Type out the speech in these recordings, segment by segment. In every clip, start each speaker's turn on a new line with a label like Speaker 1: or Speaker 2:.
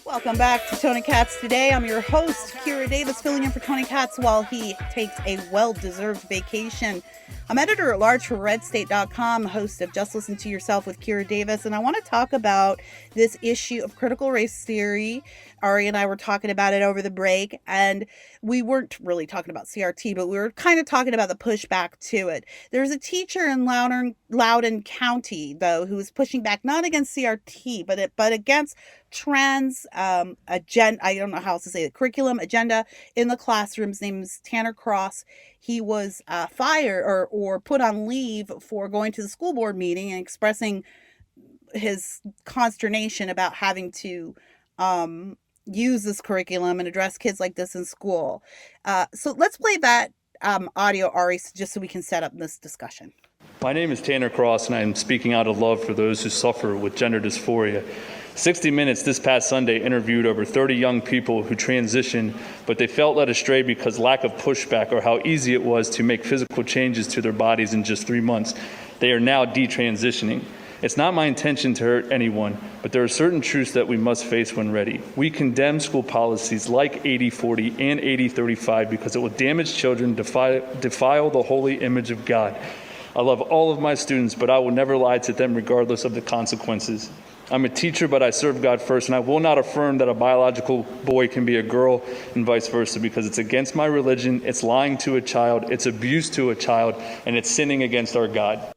Speaker 1: Welcome back to Tony Katz Today. I'm your host, Kira Davis, filling in for Tony Katz while he takes a well-deserved vacation. I'm editor-at-large for RedState.com, host of Just Listen to Yourself with Kira Davis, and I want to talk about this issue of critical race theory. Ari and I were talking about it over the break, and we weren't really talking about CRT, but we were kind of talking about the pushback to it. There's a teacher in Loudon County, though, who is pushing back not against CRT, but against trans agenda. I don't know how else to say it. Curriculum agenda in the classroom. His name is Tanner Cross. He was fired or put on leave for going to the school board meeting and expressing his consternation about having to use this curriculum and address kids like this in school. So let's play that audio, Ari, just so we can set up this discussion.
Speaker 2: My name is Tanner Cross, and I'm speaking out of love for those who suffer with gender dysphoria. 60 Minutes this past Sunday interviewed over 30 young people who transitioned, but they felt led astray because lack of pushback or how easy it was to make physical changes to their bodies in just 3 months. They are now detransitioning. It's not my intention to hurt anyone, but there are certain truths that we must face when ready. We condemn school policies like 80-40 and 80-35 because it will damage children, defile the holy image of God. I love all of my students, but I will never lie to them regardless of the consequences. I'm a teacher, but I serve God first, and I will not affirm that a biological boy can be a girl and vice versa because it's against my religion, it's lying to a child, it's abuse to a child, and it's sinning against our God.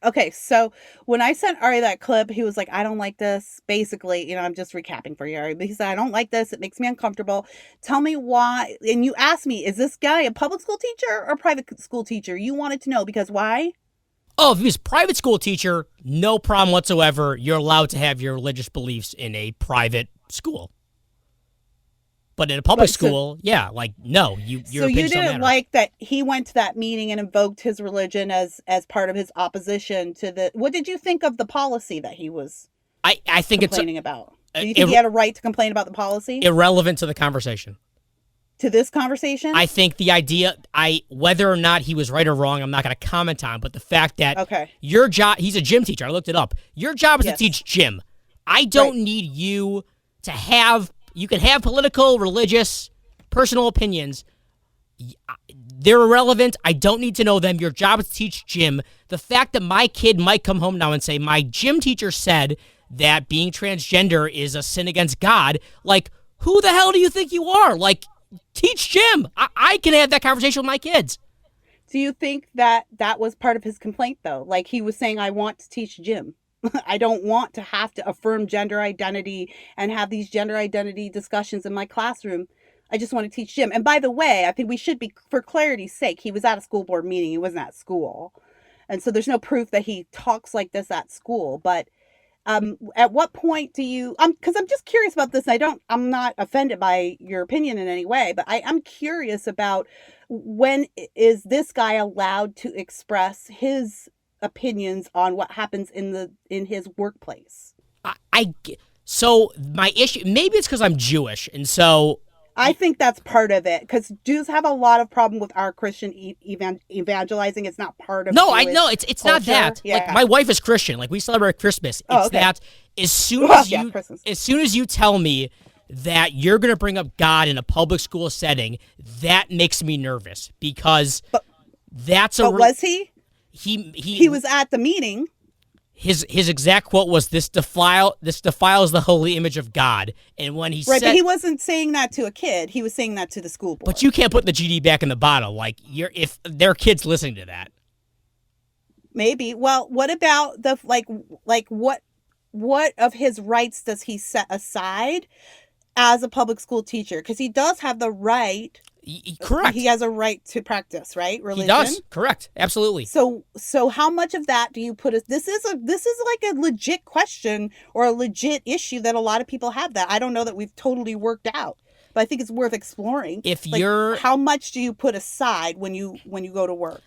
Speaker 1: Okay, so when I sent Ari that clip, he was like, I don't like this. Basically, I'm just recapping for you, Ari. But he said, I don't like this. It makes me uncomfortable. Tell me why. And you asked me, is this guy a public school teacher or a private school teacher? You wanted to know because why?
Speaker 3: Oh, if he was a private school teacher, no problem whatsoever. You're allowed to have your religious beliefs in a private school. But in a public school, no. So you didn't like that he went to that meeting and invoked his religion as part of his opposition to the... What did you think of the policy that he was I think
Speaker 1: complaining about? Do you think he had a right to complain about the policy?
Speaker 3: Irrelevant to the conversation.
Speaker 1: To this conversation?
Speaker 3: I think the idea, whether or not he was right or wrong, I'm not going to comment on, but the fact that your job, he's a gym teacher, I looked it up. Your job is to teach gym. I don't need you to have, you can have political, religious, personal opinions. They're irrelevant. I don't need to know them. Your job is to teach gym. The fact that my kid might come home now and say, my gym teacher said that being transgender is a sin against God, like, who the hell do you think you are? Like, teach gym. I can have that conversation with my kids.
Speaker 1: Do you think that was part of his complaint, though? Like, he was saying, I want to teach gym. I don't want to have to affirm gender identity and have these gender identity discussions in my classroom. I just want to teach gym. And by the way, I think we should be, for clarity's sake, he was at a school board meeting. He wasn't at school. And so there's no proof that he talks like this at school. But at what point do you, because I'm just curious about this. I'm not offended by your opinion in any way, but I'm curious about when is this guy allowed to express his opinions on what happens in his workplace?
Speaker 3: So my issue, maybe it's because I'm Jewish, and so
Speaker 1: I think that's part of it, because Jews have a lot of problem with our Christian evangelizing. It's not part of
Speaker 3: I know it's not that.
Speaker 1: Yeah.
Speaker 3: Like, my wife is Christian. Like, we celebrate Christmas. It's that as soon as you tell me that you're going to bring up God in a public school setting, that makes me nervous, because
Speaker 1: was he? He was at the meeting.
Speaker 3: His exact quote was, "This defiles the holy image of God." And when he said,
Speaker 1: but he wasn't saying that to a kid. He was saying that to the school board.
Speaker 3: But you can't put the GD back in the bottle. Like, if there are kids listening to that.
Speaker 1: Maybe. Well, what about the what of his rights does he set aside as a public school teacher? Because he does have the right.
Speaker 3: Correct.
Speaker 1: He has a right to practice, right? Religion.
Speaker 3: He does. Correct. Absolutely.
Speaker 1: So how much of that do you put this is like a legit question or a legit issue that a lot of people have that I don't know that we've totally worked out, but I think it's worth exploring. How much do you put aside when you go to work?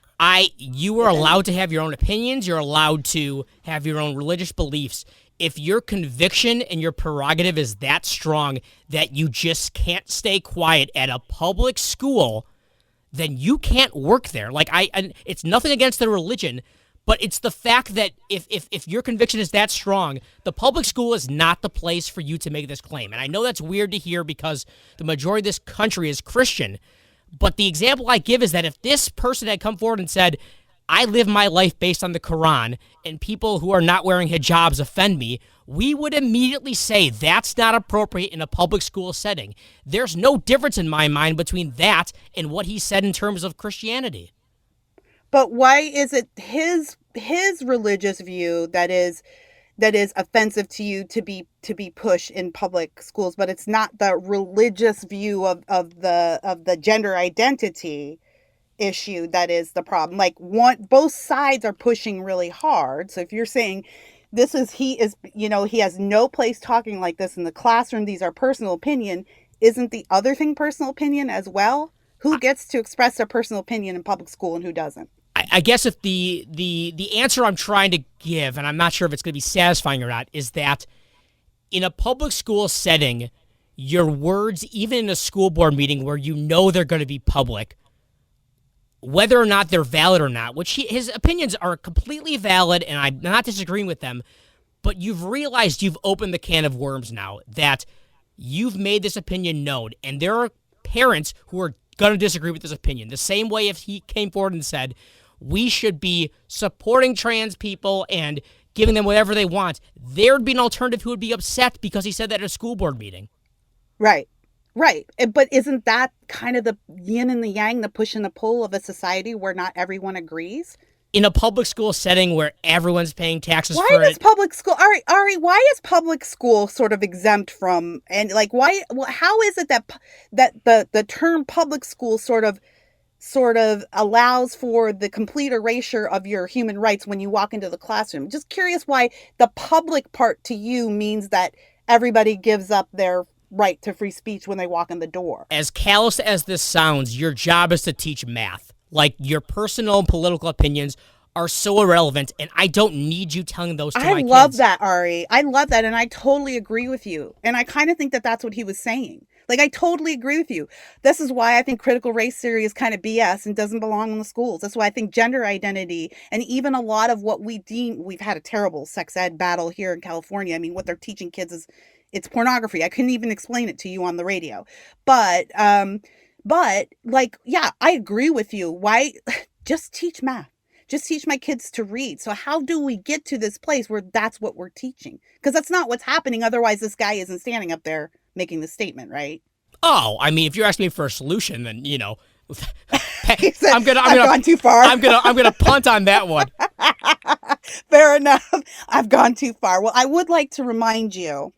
Speaker 3: You are allowed to have your own opinions. You're allowed to have your own religious beliefs. If your conviction and your prerogative is that strong that you just can't stay quiet at a public school, then you can't work there. Like, it's nothing against the religion, But it's the fact that if your conviction is that strong, the public school is not the place for you to make this claim. And I know that's weird to hear because the majority of this country is Christian. But the example I give is that if this person had come forward and said, I live my life based on the Quran and people who are not wearing hijabs offend me, we would immediately say that's not appropriate in a public school setting. There's no difference in my mind between that and what he said in terms of Christianity.
Speaker 1: But why is it his religious view that is offensive to you to be pushed in public schools, but it's not the religious view of the gender identity issue that is the problem? Like, both sides are pushing really hard. So if you're saying he has no place talking like this in the classroom, these are personal opinion, isn't the other thing personal opinion as well? Who gets to express their personal opinion in public school and who doesn't?
Speaker 3: I guess if the answer I'm trying to give, and I'm not sure if it's going to be satisfying or not, is that in a public school setting, your words, even in a school board meeting where you know they're going to be public, whether or not they're valid or not, which his opinions are completely valid, and I'm not disagreeing with them, but you've realized you've opened the can of worms now, that you've made this opinion known, and there are parents who are going to disagree with this opinion. The same way if he came forward and said, we should be supporting trans people and giving them whatever they want, there would be an alternative who would be upset because he said that at a school board meeting.
Speaker 1: Right. But isn't that kind of the yin and the yang, the push and the pull of a society where not everyone agrees?
Speaker 3: In a public school setting where everyone's paying taxes
Speaker 1: why
Speaker 3: for
Speaker 1: does
Speaker 3: it.
Speaker 1: Public school, Ari, why is public school sort of exempt from, and like, why, how is it that the term public school sort of allows for the complete erasure of your human rights when you walk into the classroom? Just curious why the public part to you means that everybody gives up their right to free speech when they walk in the door. As
Speaker 3: callous as this sounds, your job is to teach math. Like, your personal and political opinions are so irrelevant, and I don't need you telling those to my kids.
Speaker 1: I love that, Ari. I love that, and I totally agree with you. And I kind of think that that's what he was saying. Like, I totally agree with you. This is why I think critical race theory is kind of BS and doesn't belong in the schools. That's why I think gender identity and even a lot of what we've had a terrible sex ed battle here in California. I mean, what they're teaching kids is, it's pornography. I couldn't even explain it to you on the radio. But like, yeah, I agree with you. Why? Just teach math. Just teach my kids to read. So how do we get to this place where that's what we're teaching? Because that's not what's happening. Otherwise, this guy isn't standing up there making the statement, right?
Speaker 3: Oh, I mean, if you're asking me for a solution, then, you know,
Speaker 1: said, I've gone too far.
Speaker 3: I'm gonna punt on that one.
Speaker 1: Fair enough. I've gone too far. Well, I would like to remind you,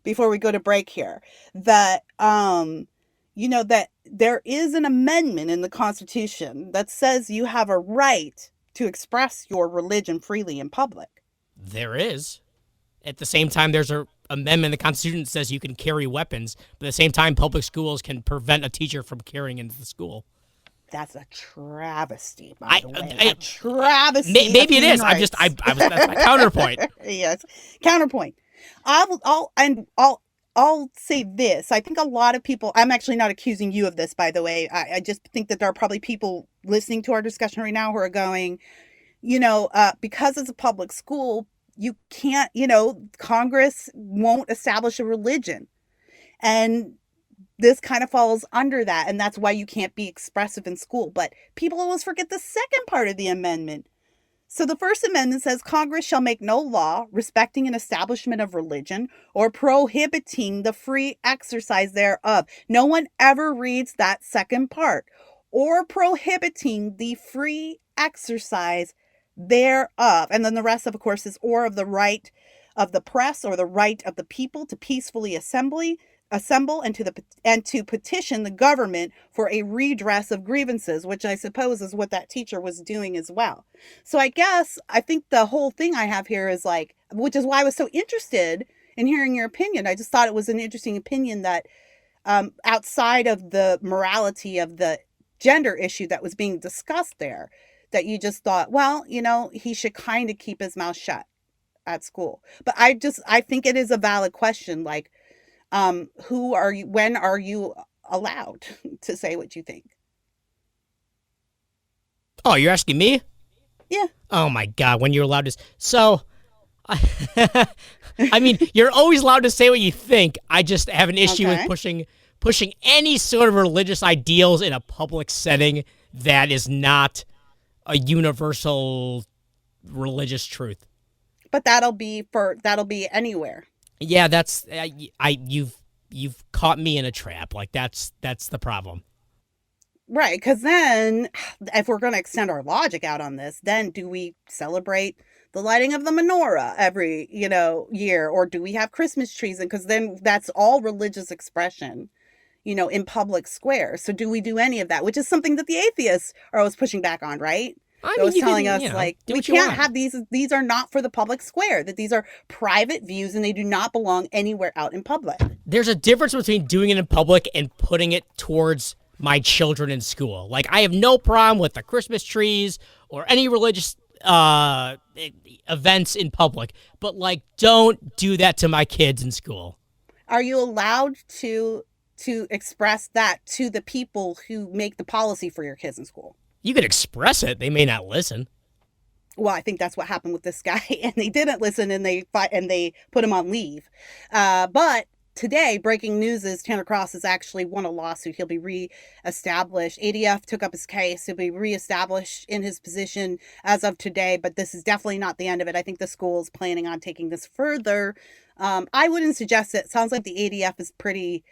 Speaker 1: before we go to break here, that that there is an amendment in the Constitution that says you have a right to express your religion freely in public.
Speaker 3: There is. At the same time, there's an amendment in the Constitution that says you can carry weapons, but at the same time, public schools can prevent a teacher from carrying into the school.
Speaker 1: That's a travesty, by the way. A travesty.
Speaker 3: Maybe it is. Rights. That's my counterpoint.
Speaker 1: Yes, counterpoint. I'll say this. I think a lot of people, I'm actually not accusing you of this, by the way. I just think that there are probably people listening to our discussion right now who are going, because it's a public school, you can't, Congress won't establish a religion. And this kind of falls under that. And that's why you can't be expressive in school. But people always forget the second part of the amendment. So the First Amendment says Congress shall make no law respecting an establishment of religion or prohibiting the free exercise thereof. No one ever reads that second part. Or prohibiting the free exercise thereof. And then the rest of course, is or of the right of the press or the right of the people to peacefully assemble and to petition the government for a redress of grievances, which I suppose is what that teacher was doing as well. So I think the whole thing I have here is like, which is why I was so interested in hearing your opinion. I just thought it was an interesting opinion that outside of the morality of the gender issue that was being discussed there, that you just thought, well, he should kind of keep his mouth shut at school. But I think it is a valid question. Like, when are you allowed to say what you think?
Speaker 3: Oh, you're asking me?
Speaker 1: Yeah.
Speaker 3: Oh my God, when you're allowed to. So, I mean, you're always allowed to say what you think. I just have an issue with pushing any sort of religious ideals in a public setting that is not a universal religious truth.
Speaker 1: But that'll be anywhere.
Speaker 3: Yeah, that's you've caught me in a trap. Like that's the problem.
Speaker 1: Right, because then if we're going to extend our logic out on this, then do we celebrate the lighting of the menorah every, year, or do we have Christmas trees? And because then that's all religious expression, in public squares. So do we do any of that? Which is something that the atheists are always pushing back on, right?
Speaker 3: I mean,
Speaker 1: telling us we can't have these. These are not for the public square. That these are private views and they do not belong anywhere out in public.
Speaker 3: There's a difference between doing it in public and putting it towards my children in school. Like, I have no problem with the Christmas trees or any religious events in public, but like, don't do that to my kids in school.
Speaker 1: Are you allowed to express that to the people who make the policy for your kids in school?
Speaker 3: You could express it. They may not listen.
Speaker 1: Well, I think that's what happened with this guy, and they didn't listen, and they put him on leave. But today, breaking news is Tanner Cross has actually won a lawsuit. He'll be reestablished. ADF took up his case. He'll be reestablished in his position as of today, but this is definitely not the end of it. I think the school is planning on taking this further. I wouldn't suggest it. Sounds like the ADF is pretty...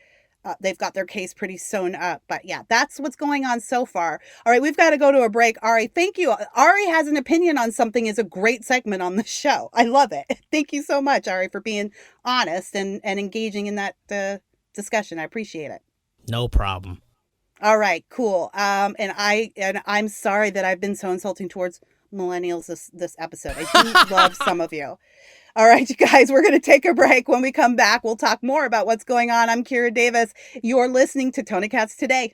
Speaker 1: they've got their case pretty sewn up. But yeah, that's what's going on so far. All right, we've got to go to a break. Ari, thank you. Ari has an opinion on something is a great segment on the show. I love it. Thank you so much, Ari, for being honest and engaging in that discussion. I appreciate it.
Speaker 3: No problem.
Speaker 1: All right, cool. And I'm sorry that I've been so insulting towards millennials this episode. I do love some of you. All right, you guys, we're going to take a break. When we come back, we'll talk more about what's going on. I'm Kira Davis. You're listening to Tony Katz Today.